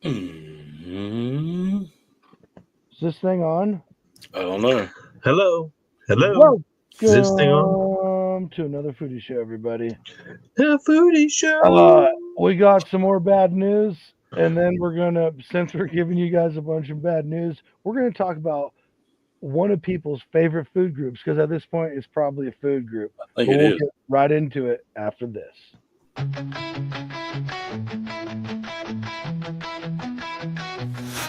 Hmm. Is this thing on? I don't know. Hello. Welcome Is this thing on? to another foodie show, everybody. The foodie show. We got some more bad news, and then since we're giving you guys a bunch of bad news, we're gonna talk about one of people's favorite food groups because at this point it's probably a food group. I think But it we'll is. get right into it after this.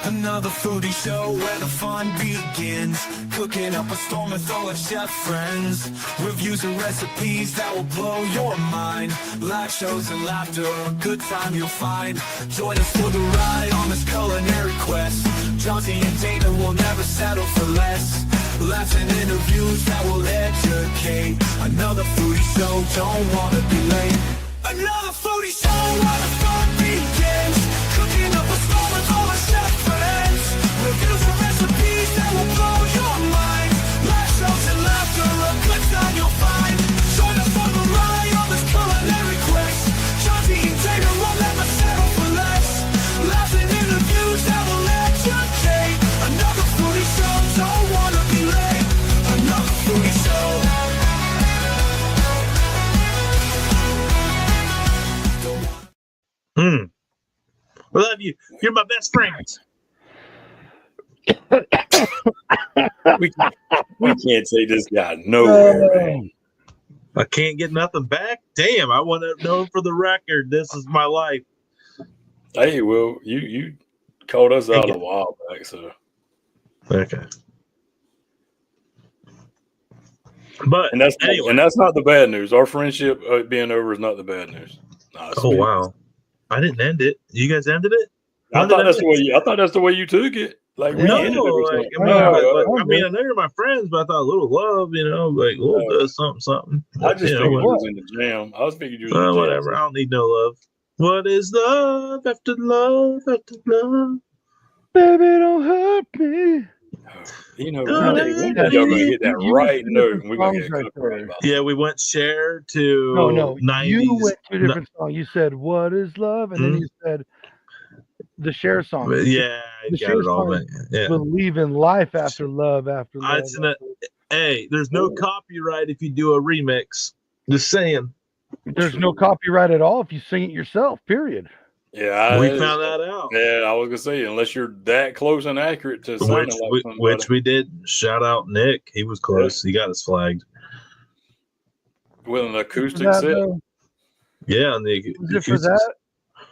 Another foodie show where the fun begins. Cooking up a storm with all our chef friends. Reviews and recipes that will blow your mind. Live shows and laughter, a good time you'll find. Join us for the ride on this culinary quest. Johnny and Dana will never settle for less. Laughs and interviews that will educate. Another foodie show, don't wanna be late. Another foodie show where the fun begins. Cooking up a storm with all our chef friends. Reviews and recipes that will blow your mind. Live shows and laughter, a good time you'll find. Join us for the ride on this culinary quest. Johnny and Dana won't ever settle for less. Laughs and interviews that will educate. Another foodie show, don't wanna be late. Another foodie show. I love you. You're my best friends. We can't take this guy nowhere, man. I can't get nothing back. Damn, I want to know for the record, this is my life. Hey, well, you called us out a while back, so Okay. But and that's anyway. and that's not the bad news. Our friendship being over is not the bad news. Nah, Oh wow, I didn't end it. You guys ended it. I thought that's the way you took it. Like we ended it or something. I mean, I know you're my friends, but I thought a little love, like a little bit of something. I just figured you was in the jam. I was thinking you was in the jam. Whatever. I don't need no love. What is love after love after love? Baby, don't hurt me. You know, one day y'all gonna hit that right note, and we're gonna get cooked right about. Yeah, we went share to no. 90s. You went to a different song. You said "What is love," and then you said the Cher song. Yeah, I got it all. Yeah, believe in life after love after love. Hey, there's no copyright if you do a remix. Just saying. There's no copyright at all if you sing it yourself. Period. Yeah, we found that out. Yeah, I was gonna say unless you're that close and accurate to which we did. Shout out Nick, he was close. He got us flagged with an acoustic set. Yeah, and the was it for that?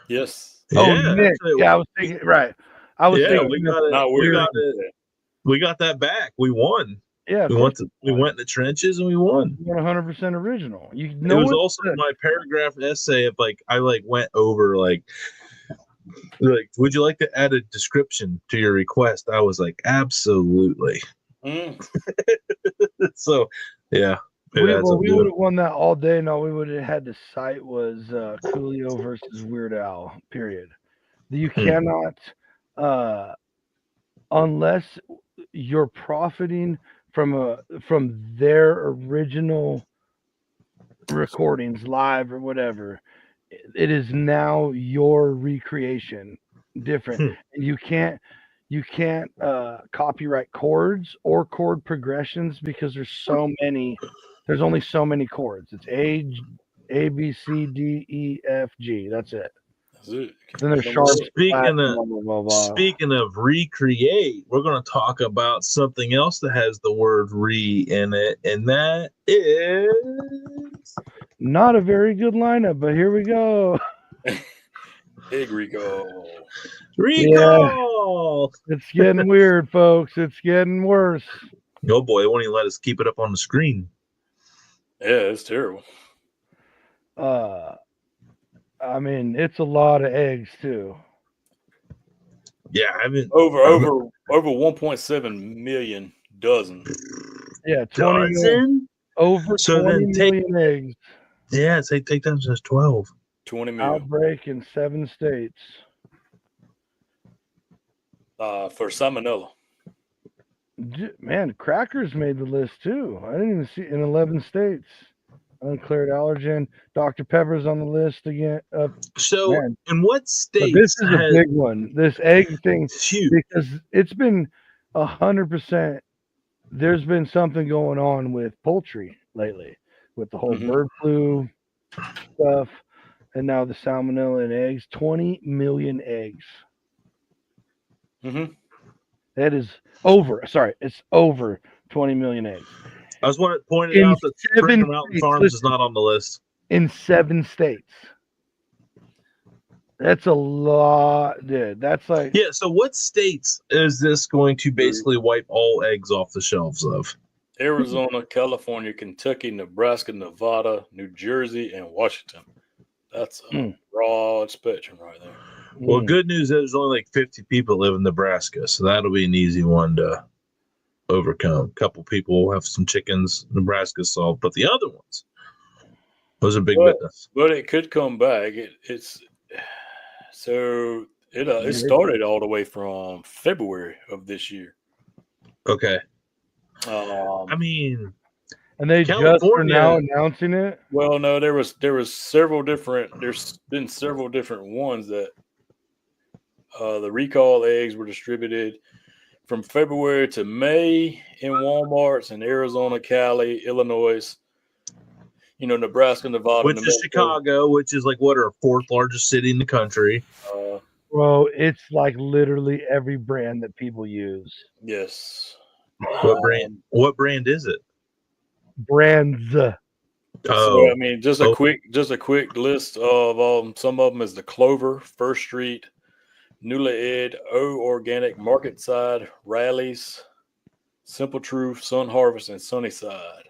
Yes. Oh, yeah, Nick. Yeah, I was thinking. Right, I was thinking. We got it. We got that back. We won. Yeah, we went in the trenches and we won. 100% original. It was also my paragraph essay of I went over like would you like to add a description to your request? I was like, absolutely. So yeah. We would have won that all day. No, we would have had to cite was Coolio versus Weird Al. Period. You cannot, unless you're profiting from their original recordings, live or whatever. It is now your recreation, different, and you can't copyright chords or chord progressions because there's so many. There's only so many chords. It's A, B, C, D, E, F, G. That's it. Then there's sharp. Speaking of recreate, we're going to talk about something else that has the word "re" in it, and that is not a very good lineup. But here we go. Big recall. Recall. Yeah. It's getting weird, folks. It's getting worse. Oh boy, they won't even let us keep it up on the screen. Yeah, it's terrible. I mean, it's a lot of eggs too. Yeah, I mean over 1.7 million dozen. Yeah, 20 million, over so 20 million eggs. Yeah, take that as 12. 20 million. Outbreak in 7 states. For Salmonella. Man, crackers made the list too. I didn't even see in 11 states. uncleared allergen. Dr. Pepper's on the list again. So, Man. in what But states this is a has big one. This egg thing, huge? because it's been 100%. There's been something going on with poultry lately, with the whole bird flu stuff, and now the salmonella in eggs. 20 million eggs. Mm-hmm. That is over. Sorry, it's over 20 million eggs I was pointing in out that 7 Springer Mountain states. Farms is not on the list. In 7 states. That's a lot, dude. That's like, Yeah. So, what states is this going to basically wipe all eggs off the shelves of? Arizona, California, Kentucky, Nebraska, Nevada, New Jersey, and Washington. That's a broad spectrum right there. Well, good news is there's only like 50 people live in Nebraska, so that'll be an easy one to overcome. A couple people will have some chickens, Nebraska solved, but the other ones, those are big business. But it could come back. It started all the way from February of this year. Okay. I mean, and they just are now announcing it. Well, no, there's been several different ones that the recall eggs were distributed from February to May in Walmarts in Arizona, Cali, Illinois, Nebraska, Nevada, which is Chicago, which is like what, our 4th largest city in the country. Bro, it's like literally every brand that people use. Yes. What brand is it? Brands. So, I mean, just a quick list of some of them is the Clover, First Street, Newly Ed, O Organic, Market Side, Rallies, Simple Truth, Sun Harvest, and Sunnyside.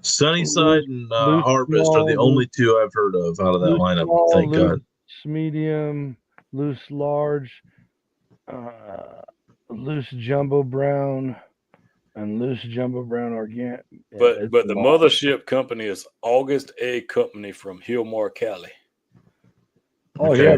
Sunnyside and Harvest are the only 2 I've heard of out of that lineup. Thank God. Medium, loose large, loose jumbo brown, and loose jumbo brown organic. But the mothership company is August Egg Company from Hillmar, Cali. Oh yeah,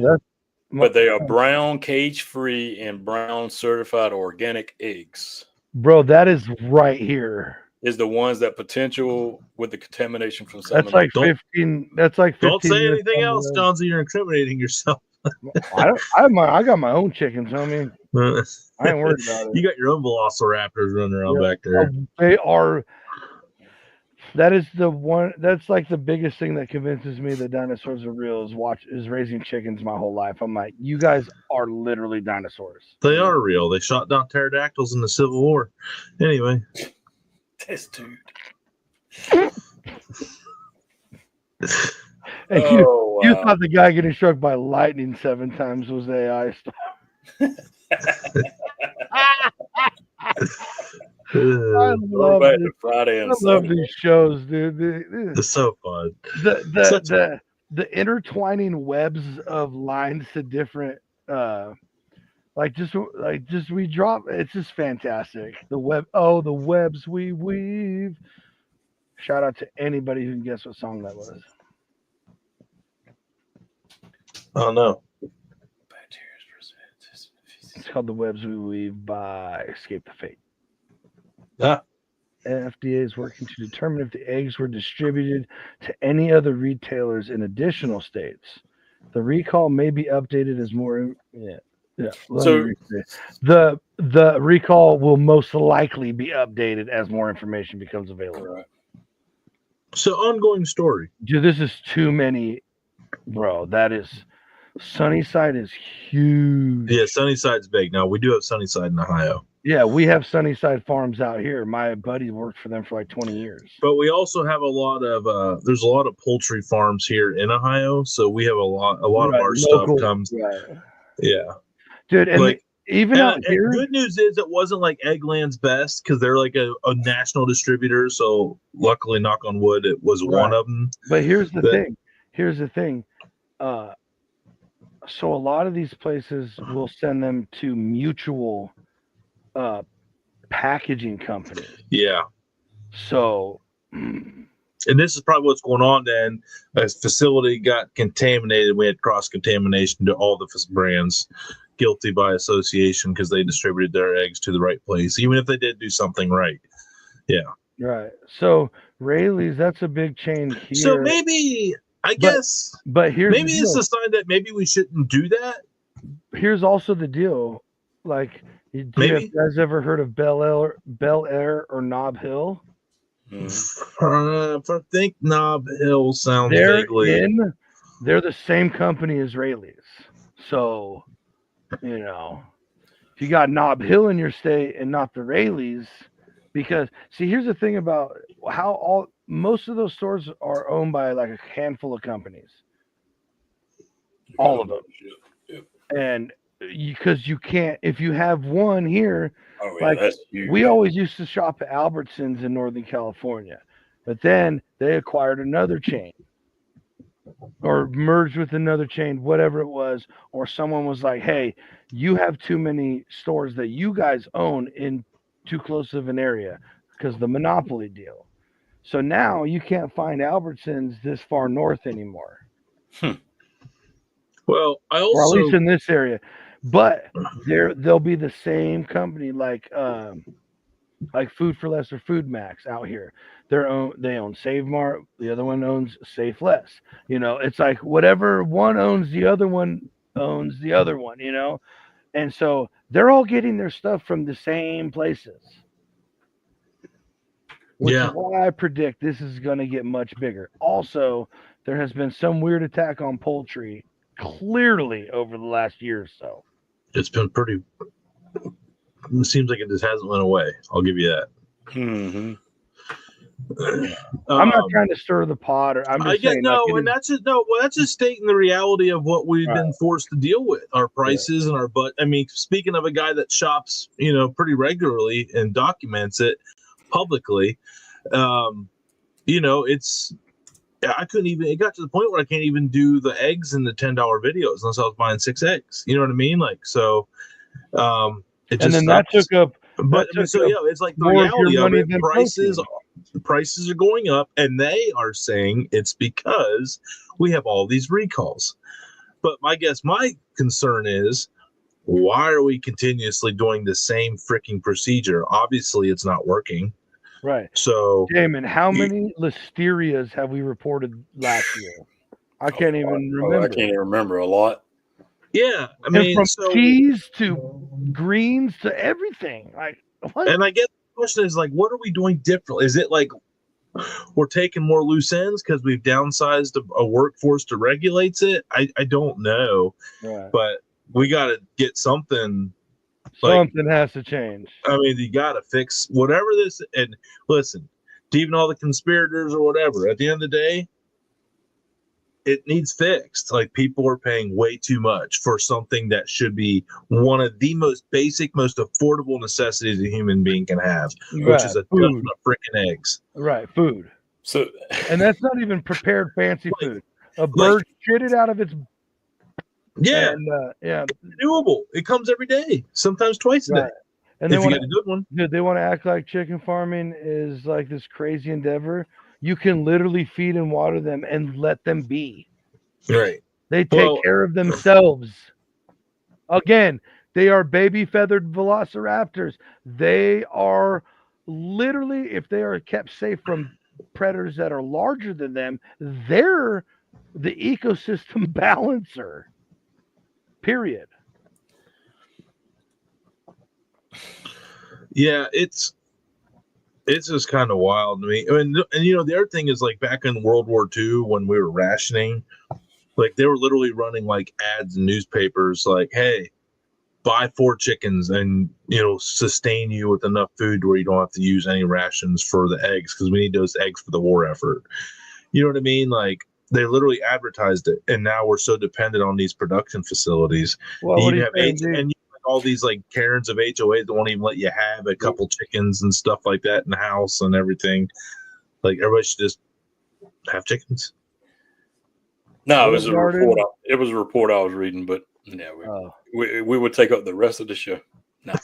but they are brown, cage-free, and brown certified organic eggs. Bro, that is right here. Is the ones that potential with the contamination from salmonella. That's like 15. That's like 15. Don't say anything else, Johnsy. You're incriminating yourself. I got my own chickens. I mean, I ain't worried about it. You got your own velociraptors running around back there. They are. That is the one. That's like the biggest thing that convinces me that dinosaurs are real is raising chickens my whole life. I'm like, you guys are literally dinosaurs. They are real. They shot down pterodactyls in the Civil War. Anyway. This dude. And you thought the guy getting struck by lightning 7 times was AI stuff. I love these shows, dude. It's so fun. The intertwining webs of lines to different we drop. It's just fantastic. The webs we weave. Shout out to anybody who can guess what song that was. Oh no. It's called The Webs We Weave by Escape the Fate. Ah. FDA is working to determine if the eggs were distributed to any other retailers in additional states. The recall may be updated as more. So the recall will most likely be updated as more information becomes available. Right. So ongoing story. Dude, this is too many, bro. That is. Sunnyside is huge. Yeah, Sunnyside's big. Now we do have Sunnyside in Ohio. Yeah, we have Sunnyside Farms out here. My buddy worked for them for like 20 years. But we also have a lot of there's a lot of poultry farms here in Ohio, so we have a lot of our stuff comes. Right. Yeah, dude, and even out here. Good news is it wasn't like Eggland's Best because they're like a national distributor. So luckily, knock on wood, it was one of them. But here's the thing. So a lot of these places will send them to mutual packaging companies. Yeah. So, and this is probably what's going on then. A facility got contaminated. We had cross-contamination to all the brands, guilty by association because they distributed their eggs to the right place, even if they did do something right. Yeah. Right. So Rayleigh's, that's a big chain here. So maybe, I guess, but here's maybe the it's deal. a sign that maybe we shouldn't do that. Here's also the deal. Like, do you guys ever heard of Bel Air or Nob Hill? I think Nob Hill sounds vaguely. They're the same company as Rayleigh's. So, you know, if you got Nob Hill in your state and not the Rayleigh's, because see, here's the thing about how most of those stores are owned by like a handful of companies. All of them. Yep. And because you can't, if you have one here, like that's huge. We always used to shop at Albertsons in Northern California, but then they acquired another chain or merged with another chain, whatever it was, or someone was like, hey, you have too many stores that you guys own in too close of an area because the monopoly deal. So now you can't find Albertsons this far north anymore. Well, I also, or at least in this area, but they'll be the same company like Food for Less or Food Max out here. They own Save Mart. The other one owns Safe Less. You know, it's like whatever one owns, the other one owns the other one. You know, and so they're all getting their stuff from the same places. Which is why I predict this is going to get much bigger. Also, there has been some weird attack on poultry clearly over the last year or so. It's been pretty. It seems like it just hasn't went away. I'll give you that. Mm-hmm. I'm not trying to stir the pot, or I'm just saying. And that's just Well, that's just stating the reality of what we've been forced to deal with. Our prices and our I mean, speaking of a guy that shops, pretty regularly and documents it publicly, it's. I couldn't even. It got to the point where I can't even do the eggs in the $10 videos unless I was buying 6 eggs. You know what I mean? Like so. It just and then that took up. But it's like the reality of it. Prices are going up, and they are saying it's because we have all these recalls. But my concern is, why are we continuously doing the same freaking procedure? Obviously, it's not working. Right. So, Damon, how many listerias have we reported last year? I can't even remember. I can't even remember a lot. Yeah, I mean, from teas to greens to everything. Like, what? And I guess the question is, like, what are we doing differently? Is it like we're taking more loose ends because we've downsized a workforce to regulate it? I don't know, but we got to get something. Something has to change. I mean, you got to fix whatever this. And listen, to even all the conspirators or whatever, at the end of the day, it needs fixed. Like, people are paying way too much for something that should be one of the most basic, most affordable necessities a human being can have, which is a dozen of freaking eggs. Right, food. So, and that's not even prepared fancy food. A bird shitted out of its. Yeah, and, doable. It comes every day, sometimes twice a day. And if you get a good one, dude, they want to act like chicken farming is like this crazy endeavor. You can literally feed and water them and let them be. Right. They take care of themselves. Again, they are baby feathered velociraptors. They are literally, if they are kept safe from predators that are larger than them, they're the ecosystem balancer. Period. Yeah, it's just kind of wild to me. I mean, and the other thing is, like, back in World War II when we were rationing, like, they were literally running like ads in newspapers, like, "Hey, buy 4 chickens and sustain you with enough food where you don't have to use any rations for the eggs because we need those eggs for the war effort." You know what I mean? Like, they literally advertised it, and now we're so dependent on these production facilities. Well, you have all these like Karens of HOA that won't even let you have a couple chickens and stuff like that in the house and everything. Like, everybody should just have chickens. No, it was a report. It was a report I was reading, but we would take up the rest of the show. No.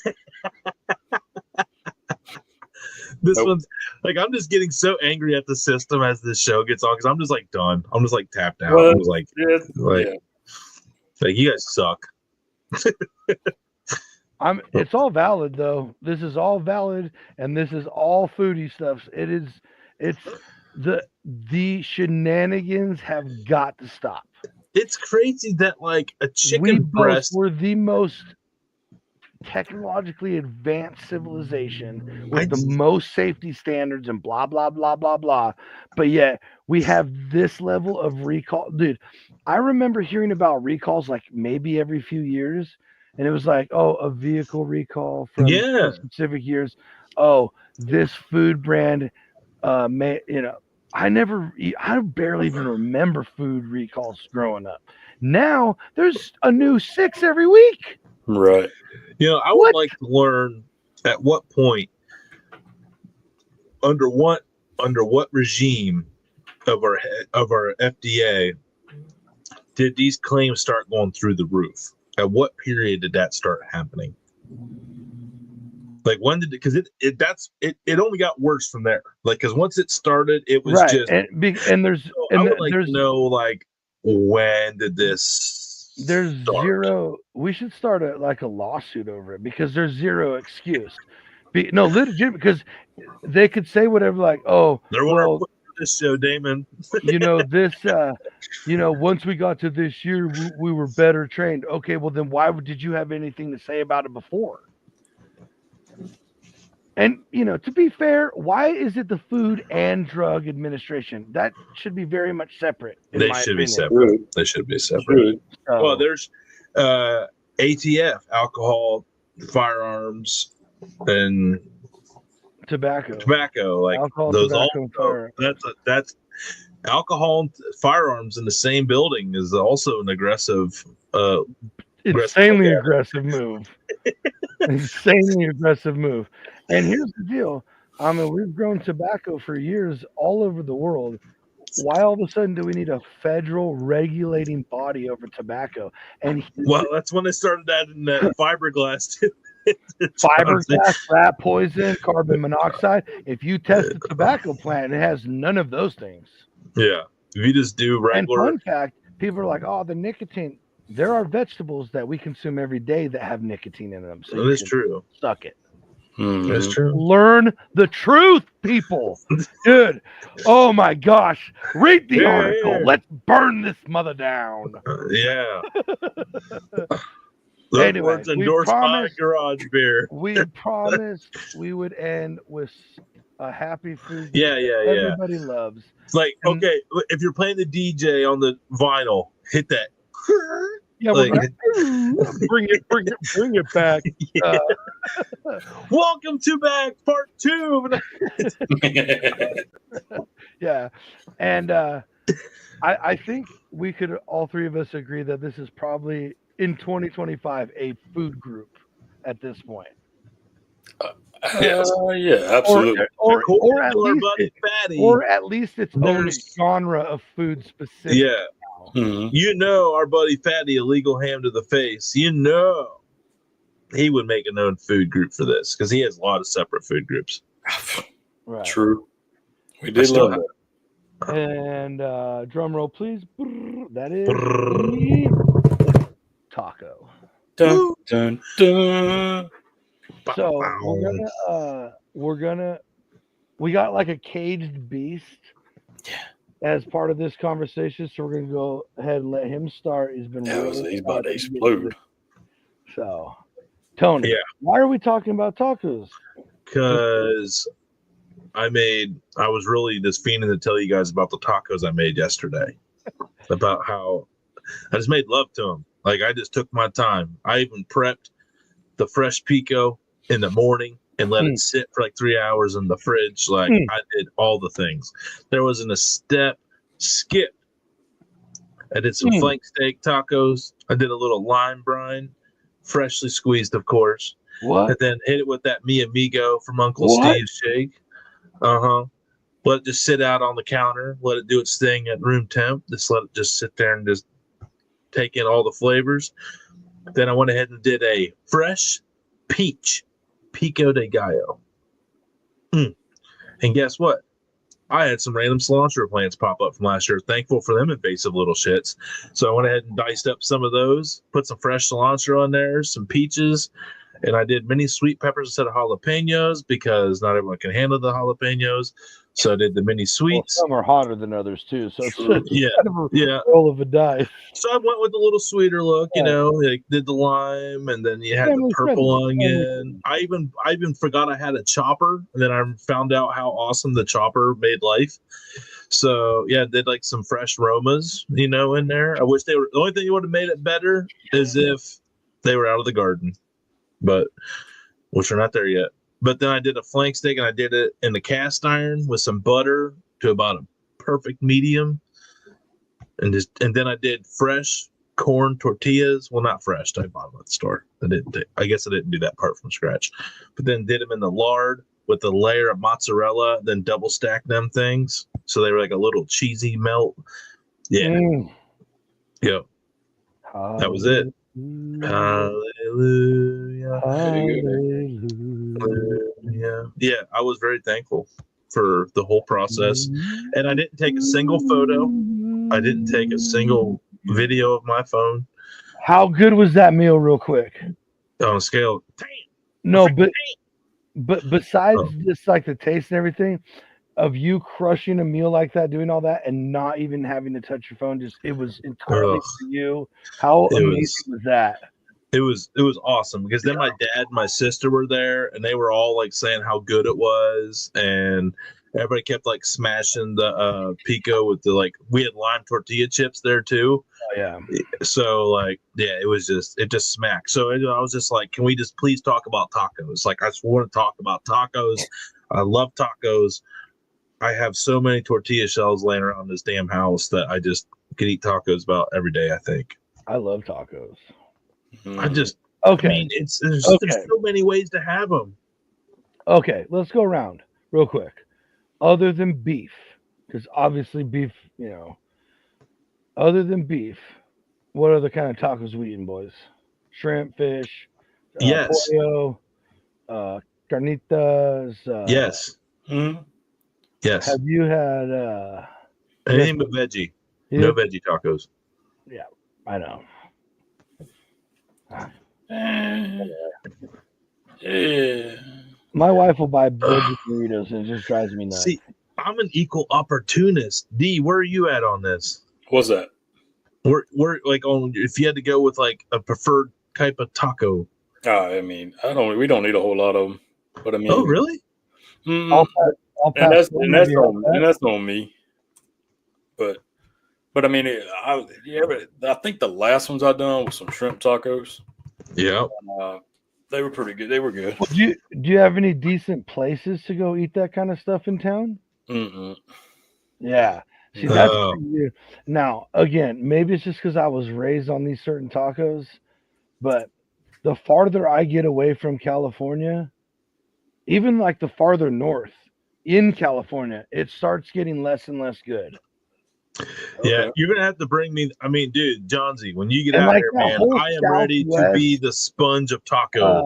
This one's like, I'm just getting so angry at the system as this show gets on because I'm just like done. I'm just like tapped out. Well, I'm just like you guys suck. It's all valid though. This is all valid, and this is all foodie stuff. It's the shenanigans have got to stop. It's crazy that like a We chicken both breast. were the most technologically advanced civilization with the most safety standards and blah blah blah blah blah, but yet we have this level of recall. Dude, I remember hearing about recalls like maybe every few years, and it was like, oh, a vehicle recall from Yeah. specific years. Oh, this food brand may, I barely even remember food recalls growing up. Now there's a new 6 every week. Right. I would like to learn at what point, under what regime of our FDA did these claims start going through the roof? At what period did that start happening? Like when did it? Because it only got worse from there. Like because once it started, it was right. just and there's so I would like to know like when did this? There's start? zero. We should start a lawsuit over it because there's zero excuse. No, legit, because they could say whatever, like, oh, They're well, this show, Damon. this, once we got to this year, we were better trained. Okay, well then why did you have anything to say about it before? And to be fair, why is it the Food and Drug Administration? That should be very much separate. They should be separate. They should be separate. Well, there's ATF, alcohol, firearms, and tobacco, like alcohol, those tobacco, that's alcohol and firearms in the same building is also an aggressive insanely aggressive move. Insanely aggressive move. And here's the deal. I mean, we've grown tobacco for years all over the world. Why all of a sudden do we need a federal regulating body over tobacco? And well, that's when they started adding that fiberglass too. Fiberglass, rat poison, carbon monoxide. If you test a tobacco plant, it has none of those things. Yeah. If you just do regular. And fun fact, people are like, oh, the nicotine. There are vegetables that we consume every day that have nicotine in them. So that's true. Suck it. Mm-hmm. That's true. Learn the truth, people. Dude, oh my gosh. Read the article. Yeah. Let's burn this mother down. Yeah. Anyway, endorsed by Garage Beer. We promised we would end with a happy food. Yeah. Everybody loves. It's like, okay, if you're playing the DJ on the vinyl, hit that. Yeah, like, bring it back. Yeah. Welcome to back part 2. Yeah, and I think we could all three of us agree that this is probably in 2025 a food group at this point. Yes. Yeah, absolutely. Or at least its own genre of food specific. Yeah. Mm-hmm. Our buddy Fatty, a legal ham to the face, he would make a known food group for this because he has a lot of separate food groups. Right. True. We did love that. And drum roll, please. That is taco. Dun, dun, dun. So we got like a caged beast. Yeah. As part of this conversation, so we're gonna go ahead and let him start. He's about to explode. So, Tony, why are we talking about tacos? Because I was really just fiending to tell you guys about the tacos I made yesterday. About how I just made love to them. Like I just took my time. I even prepped the fresh pico in the morning and let it sit for like 3 hours in the fridge. Like I did all the things. There wasn't a step skipped. I did some flank steak tacos. I did a little lime brine, freshly squeezed, of course. What? And then hit it with that Mi Amigo from Uncle Steve's shake. Let it just sit out on the counter. Let it do its thing at room temp. Just let it just sit there and just take in all the flavors. Then I went ahead and did a fresh peach pico de gallo. And guess what? I had some random cilantro plants pop up from last year. Thankful for them invasive little shits. So I went ahead and diced up some of those, put some fresh cilantro on there, some peaches, and I did mini sweet peppers instead of jalapenos because not everyone can handle the jalapenos. So I did the mini Well, sweets. some are hotter than others too, so it's True. just Yeah, kind of a yeah. roll of a dice. So I went with a little sweeter look, you Right. know, like did the lime, and then you had the Family purple friendly. onion. I even forgot I had a chopper, and then I found out how awesome the chopper made life. So yeah, did like some fresh aromas, you know, in there. I wish they were. The only thing that would have made it better is if they were out of the garden, but which are not there yet. But then I did a flank steak, and I did it in the cast iron with some butter to about a perfect medium, and then I did fresh corn tortillas. Well, not fresh. I bought them at the store. I guess I didn't do that part from scratch, but then did them in the lard with a layer of mozzarella, then double stacked them things so they were like a little cheesy melt. Yeah, Mm. yep. That was it. Hallelujah. Hallelujah. Yeah, I was very thankful for the whole process, and I didn't take a single photo. I didn't take a single video of my phone. How good was that meal, real quick? On a scale, No, but besides Oh. just like the taste and everything of you crushing a meal like that, doing all that, and not even having to touch your phone, just it was entirely Ugh. for you. How amazing was that? It was awesome because then my dad and my sister were there, and they were all like saying how good it was, and everybody kept like smashing the pico with the we had lime tortilla chips there too. Oh, yeah. So like yeah, it just smacked. So I was just like, can we just please talk about tacos? Like I just want to talk about tacos. I love tacos. I have so many tortilla shells laying around this damn house that I just could eat tacos about every day. I think. I love tacos. I just okay. I mean, there's so many ways to have them. Okay, let's go around real quick. Other than beef, because obviously beef, you know. Other than beef, what other kind of tacos we eating, boys? Shrimp, fish, yes, pollo, carnitas. Yes. Mm-hmm. Yes. Have you had anything but veggie? Yeah. No veggie tacos. Yeah, I know. Yeah. My wife will buy veggie burritos and it just drives me nuts. See, I'm an equal opportunist. D, where are you at on this? What's that? We're like on if you had to go with like a preferred type of taco. I mean, we don't need a whole lot of them, but I mean, oh really? I'll and that's on me. But I mean, I think the last ones I done was some shrimp tacos. Yeah, they were pretty good. They were good. Well, do you have any decent places to go eat that kind of stuff in town? Mm-mm. Yeah. See, that's now again, maybe it's just because I was raised on these certain tacos, but the farther I get away from California, even like the farther north in California, it starts getting less and less good. Yeah, you're gonna have to bring me. I mean, dude, Johnsy, when you get out here, man, I am ready to be the sponge of taco.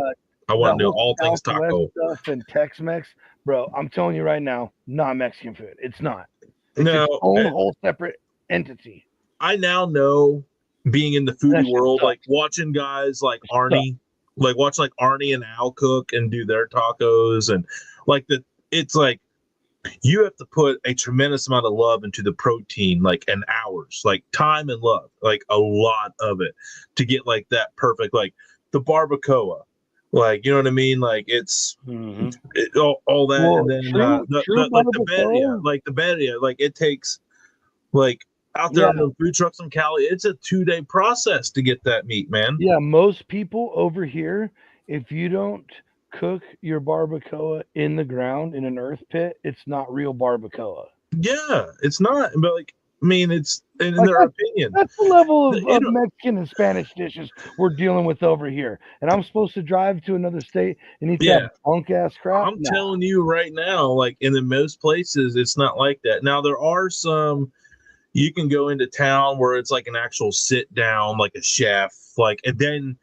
I want to know all things taco stuff and Tex-Mex, bro. I'm telling you right now, not Mexican food. It's not. It's no, its own whole separate entity. I now know, being in the foodie world, like watching guys like Arnie, watch Arnie and Al cook and do their tacos, and it's like you have to put a tremendous amount of love into the protein, and hours, time and love, a lot of it to get that perfect, the barbacoa, you know what I mean? It's all that, well, and then the birria, it takes out there on the food trucks in Cali, it's a 2-day process to get that meat, man. Yeah, most people over here, if you don't cook your barbacoa in the ground in an earth pit, it's not real barbacoa. Yeah, it's not. But I mean, it's in their opinion. That's the level of Mexican and Spanish dishes we're dealing with over here. And I'm supposed to drive to another state and eat that punk ass crap. I'm telling you right now, in the most places, it's not like that. Now there are some. You can go into town where it's an actual sit down, a chef, and then.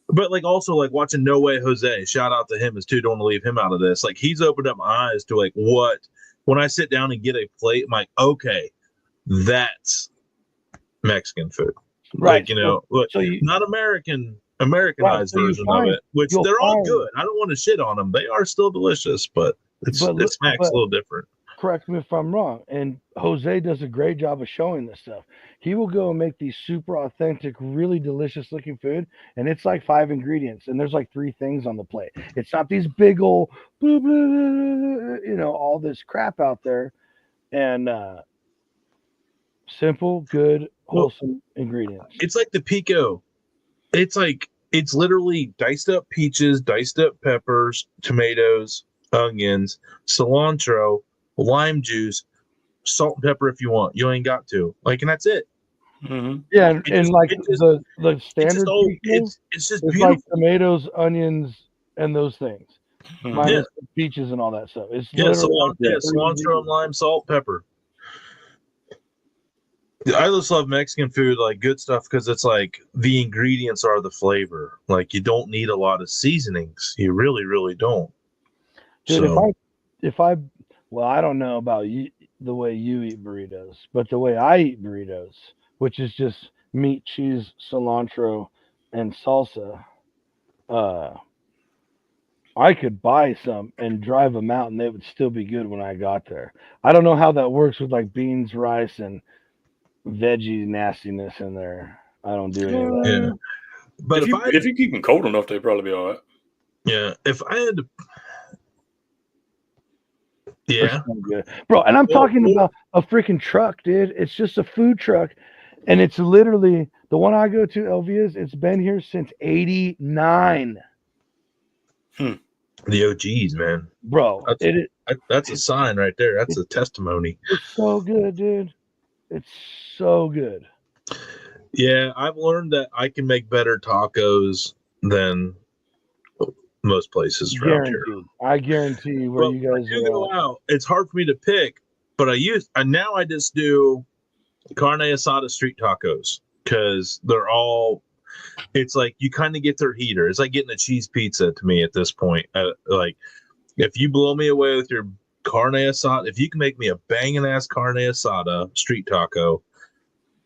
But also watching No Way Jose, shout out to him too. Don't want to leave him out of this. He's opened up my eyes to what when I sit down and get a plate, I'm like, okay, that's Mexican food, right? Not Americanized version of it, which they're all good. I don't want to shit on them; they are still delicious, but it smacks a little different. correct me if I'm wrong, and Jose does a great job of showing this stuff. He will go and make these super authentic, really delicious looking food, and it's like 5 ingredients, and there's like 3 things on the plate. It's not these big old, blah, blah, blah, all this crap out there, and simple, good, wholesome ingredients. It's like the pico. It's literally diced up peaches, diced up peppers, tomatoes, onions, cilantro, lime juice, salt and pepper if you want. You ain't got to. And that's it. Mm-hmm. Yeah, and the standard it's just it's beautiful. like tomatoes, onions, and those things. Mhm. Minus the peaches and all that stuff. It's cilantro, lime, salt, pepper. I just love Mexican food, like good stuff, because it's like the ingredients are the flavor. Like you don't need a lot of seasonings. You really, really don't. Dude, So, well, I don't know about you, the way you eat burritos, but the way I eat burritos, which is just meat, cheese, cilantro, and salsa, I could buy some and drive them out, and they would still be good when I got there. I don't know how that works with like beans, rice, and veggie nastiness in there. I don't do any of that. yeah. But if you keep them cold enough, they'd probably be all right. Yeah. If I had to. Yeah. Good. Bro, and I'm talking about a freaking truck, dude. It's just a food truck. And it's literally the one I go to, Elvia's, it's been here since 89. The OGs, man. Bro, that's a sign right there. That's a testimony. It's so good, dude. It's so good. Yeah, I've learned that I can make better tacos than most places around here. I guarantee where you guys go out, it's hard for me to pick, but I just do carne asada street tacos because they're all. It's like you kind of get their heater. It's like getting a cheese pizza to me at this point. Like if you blow me away with your carne asada, if you can make me a banging ass carne asada street taco,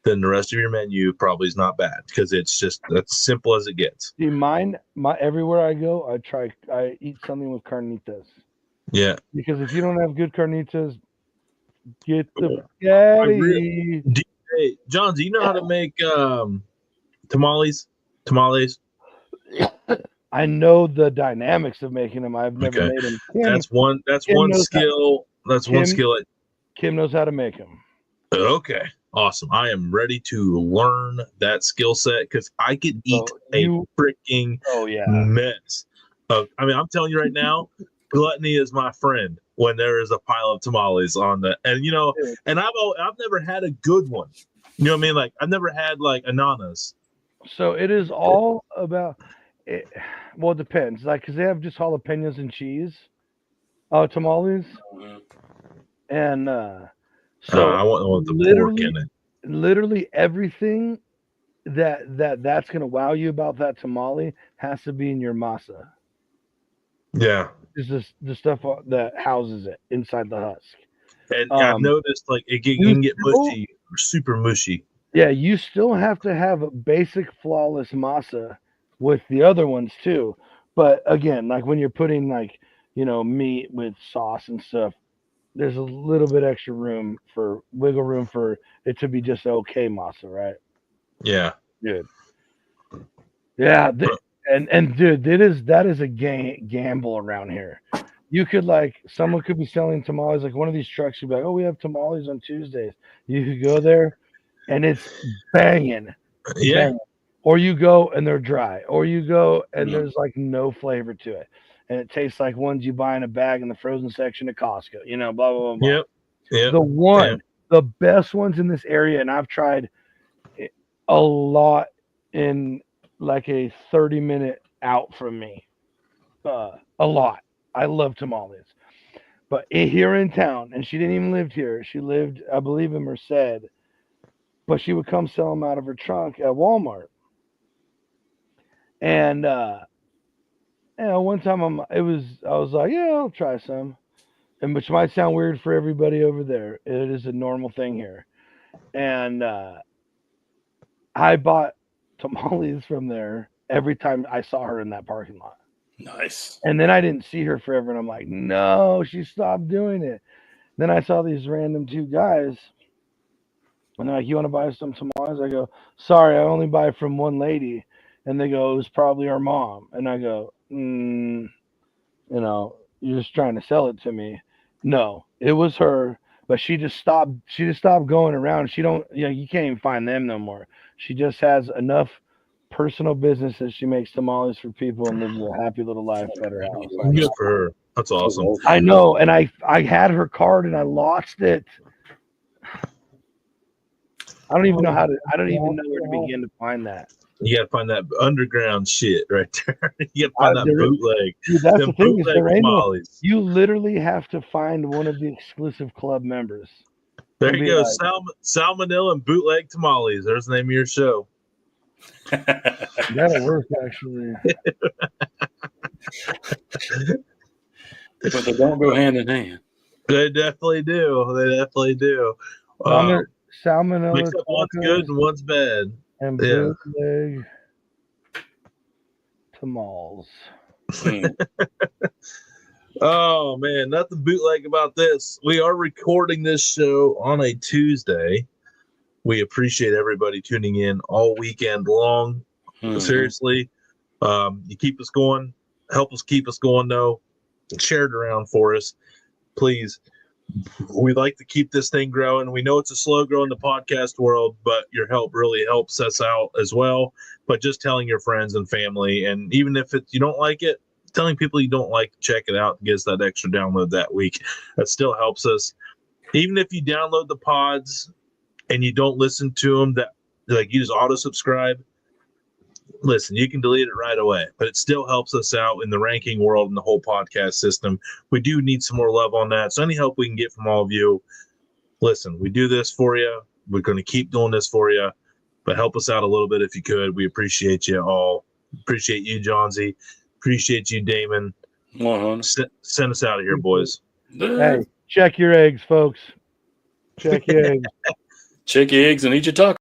then the rest of your menu probably is not bad because it's just that's simple as it gets. See, my everywhere I go, I eat something with carnitas. Yeah. Because if you don't have good carnitas, get the spaghetti. Hey, John, do you know how to make tamales? I know the dynamics of making them. I've never made them. That's one skill. One skill. Kim knows how to make them. Okay. Awesome. I am ready to learn that skill set because I could eat a freaking mess. I'm telling you right now, gluttony is my friend when there is a pile of tamales on the, and I've never had a good one. You know what I mean? Like I've never had like ananas. So it is all about it. Well, it depends. Like, cause they have just jalapenos and cheese, tamales, and so I want the pork in it. Literally everything that's gonna wow you about that tamale has to be in your masa. Yeah, is the stuff that houses it inside the husk. And I've noticed like it can get mushy, super mushy. Yeah, you still have to have a basic flawless masa with the other ones too. But again, like when you're putting like meat with sauce and stuff, there's a little bit extra wiggle room for it to be just okay masa, right? Yeah. Good. Yeah, and dude, that is a gamble around here. You could someone could be selling tamales, like one of these trucks could be like, oh, we have tamales on Tuesdays. You could go there and it's banging. Yeah. Banging. Or you go and they're dry. Or you go and there's like no flavor to it. And it tastes like ones you buy in a bag in the frozen section at Costco, blah, blah, blah, blah. Yep. The best ones in this area, and I've tried a lot in like a 30-minute out from me. A lot. I love tamales. But here in town, and she didn't even live here. She lived, I believe, in Merced. But she would come sell them out of her trunk at Walmart. And one time I was like, yeah, I'll try some. And which might sound weird for everybody over there. It is a normal thing here. And I bought tamales from there every time I saw her in that parking lot. Nice. And then I didn't see her forever, and I'm like, no, she stopped doing it. Then I saw these random two guys, and they're like, "You want to buy some tamales?" I go, "Sorry, I only buy from one lady." And they go, "It was probably our mom." And I go, "You're just trying to sell it to me." No, it was her, but she just stopped. She just stopped going around. She don't, you can't even find them no more. She just has enough personal business that she makes tamales for people and lives a happy little life at her house. Good for her. That's awesome. I know, and I had her card and I lost it. I don't even know where to begin to find that. You got to find that underground shit right there. You got to find that bootleg. Dude, that's the thing, is there ain't tamales. You literally have to find one of the exclusive club members. There you go. Salmonella and bootleg tamales. There's the name of your show. That'll work, actually. But they don't go hand in hand. They definitely do. Salmonella. Except one's good and one's bad. And bootleg tamales. Oh man, nothing bootleg about this. We are recording this show on a Tuesday. We appreciate everybody tuning in all weekend long. Seriously, you keep us going. Help us keep us going, though. Share it around for us, please. We'd like to keep this thing growing. We know it's a slow grow in the podcast world, but your help really helps us out as well. But just telling your friends and family, and even if you don't like it, telling people you don't like, check it out and get us that extra download that week. That still helps us. Even if you download the pods and you don't listen to them, that like you just auto subscribe. Listen, you can delete it right away, but it still helps us out in the ranking world and the whole podcast system. We do need some more love on that. So any help we can get from all of you, listen, we do this for you. We're going to keep doing this for you, but help us out a little bit if you could. We appreciate you all. Appreciate you, Johnsy. Appreciate you, Damon. Send us out of here, boys. Hey, check your eggs, folks. Check your eggs. Check your eggs and eat your taco.